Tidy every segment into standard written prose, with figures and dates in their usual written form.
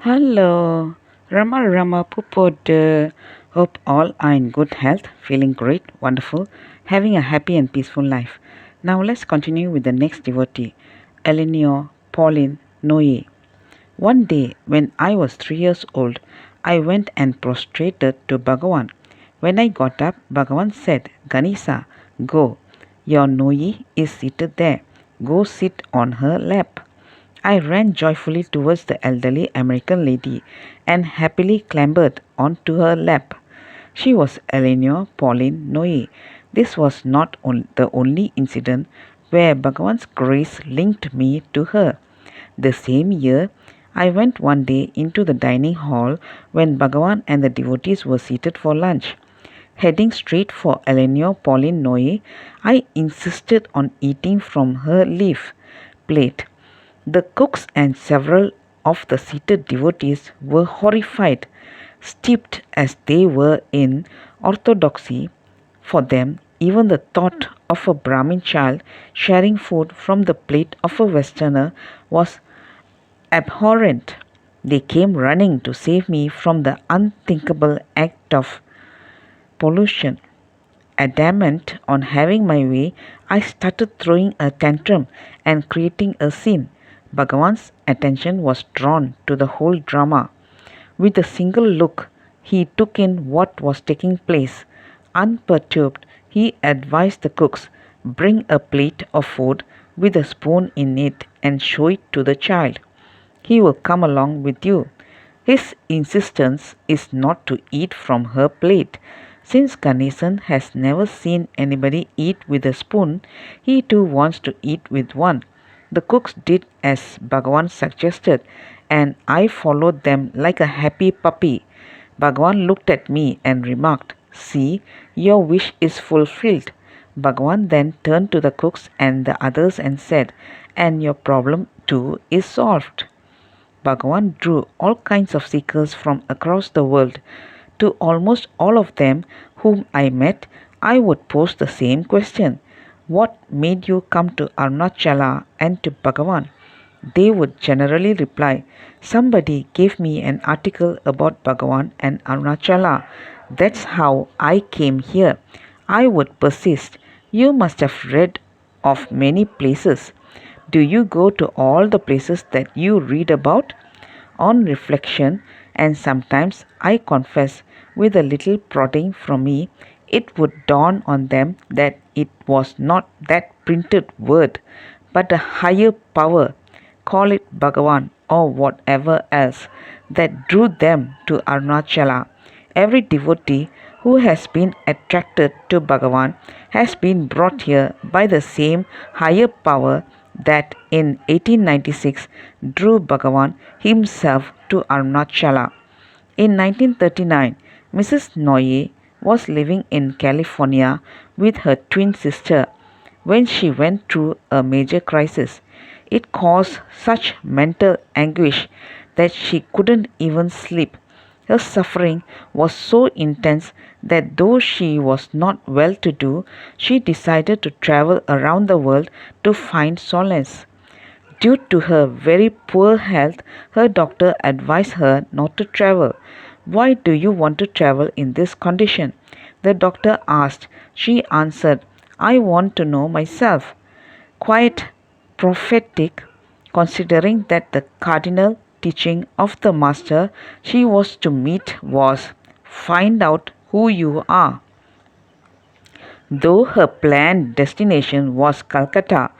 Hello, Rama Pupod. Hope all are in good health, feeling great, wonderful, having a happy and peaceful life. Now let's continue with the next devotee, Eleanor Pauline Noye. One day, when I was 3 years old, I went and prostrated to Bhagavan. When I got up, Bhagavan said, Ganesa, go. Your Noye is seated there. Go sit on her lap. I ran joyfully towards the elderly American lady and happily clambered onto her lap. She was Eleanor Pauline Noe. This was not the only incident where Bhagavan's grace linked me to her. The same year, I went one day into the dining hall when Bhagavan and the devotees were seated for lunch. Heading straight for Eleanor Pauline Noe, I insisted on eating from her leaf plate. The cooks and several of the seated devotees were horrified, steeped as they were in orthodoxy. For them, even the thought of a Brahmin child sharing food from the plate of a Westerner was abhorrent. They came running to save me from the unthinkable act of pollution. Adamant on having my way, I started throwing a tantrum and creating a scene. Bhagavan's attention was drawn to the whole drama. With a single look, he took in what was taking place. Unperturbed, he advised the cooks, bring a plate of food with a spoon in it and show it to the child. He will come along with you. His insistence is not to eat from her plate. Since Ganesan has never seen anybody eat with a spoon, he too wants to eat with one. The cooks did as Bhagavan suggested, and I followed them like a happy puppy. Bhagavan looked at me and remarked, See, your wish is fulfilled. Bhagavan then turned to the cooks and the others and said, And your problem too is solved. Bhagavan drew all kinds of seekers from across the world. To almost all of them whom I met, I would pose the same question. What made you come to Arunachala and to Bhagavan? They would generally reply, Somebody gave me an article about Bhagavan and Arunachala. That's how I came here. I would persist. You must have read of many places. Do you go to all the places that you read about? On reflection, and sometimes I confess with a little prodding from me, it would dawn on them that it was not that printed word, but a higher power, call it Bhagavan or whatever else, that drew them to Arunachala. Every devotee who has been attracted to Bhagavan has been brought here by the same higher power that in 1896 drew Bhagavan himself to Arunachala. In 1939, Mrs. Noye was living in California with her twin sister when she went through a major crisis. It caused such mental anguish that she couldn't even sleep. Her suffering was so intense that though she was not well to do, she decided to travel around the world to find solace. Due to her very poor health, her doctor advised her not to travel. Why do you want to travel in this condition? The doctor asked. She answered, I want to know myself. Quite prophetic, considering that the cardinal teaching of the master she was to meet was find out who you are. Though her planned destination was Calcutta,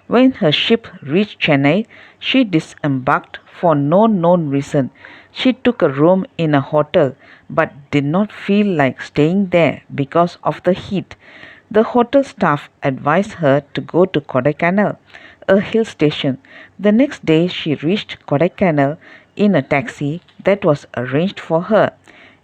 when her ship reached Chennai, she disembarked for no known reason. She took a room in a hotel but did not feel like staying there because of the heat. The hotel staff advised her to go to Kodaikanal, a hill station. The next day she reached Kodaikanal in a taxi that was arranged for her.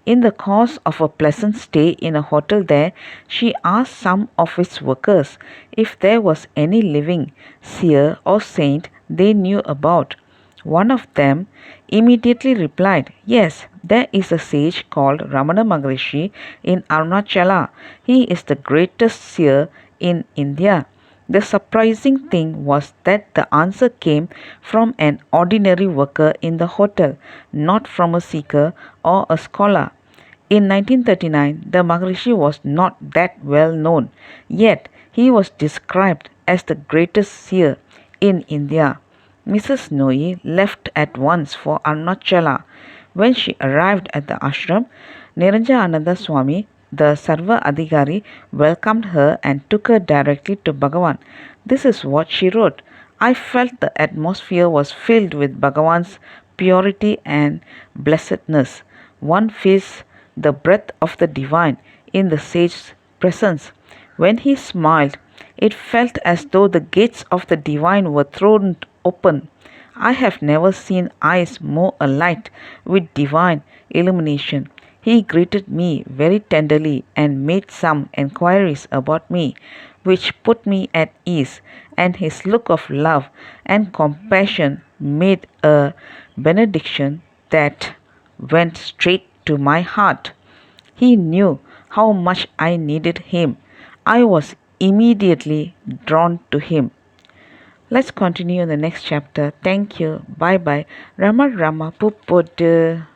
In the course of a pleasant stay in a hotel there, she asked some of its workers if there was any living seer or saint they knew about. One of them immediately replied, Yes, there is a sage called Ramana Maharishi in Arunachala. He is the greatest seer in India. The surprising thing was that the answer came from an ordinary worker in the hotel, not from a seeker or a scholar. In 1939, the Maharishi was not that well known, yet he was described as the greatest seer in India. Mrs. Noe left at once for Arunachala. When she arrived at the ashram, Niranjananda Swami, the Sarva Adhikari, welcomed her and took her directly to Bhagavan. This is what she wrote. I felt the atmosphere was filled with Bhagavan's purity and blessedness. One feels the breath of the divine in the sage's presence. When he smiled, it felt as though the gates of the divine were thrown open. I have never seen eyes more alight with divine illumination. He greeted me very tenderly and made some enquiries about me, which put me at ease, and his look of love and compassion made a benediction that went straight to my heart. He knew how much I needed him. I was immediately drawn to him. Let's continue in the next chapter. Thank you. Bye bye. Rama Rama Pupodu.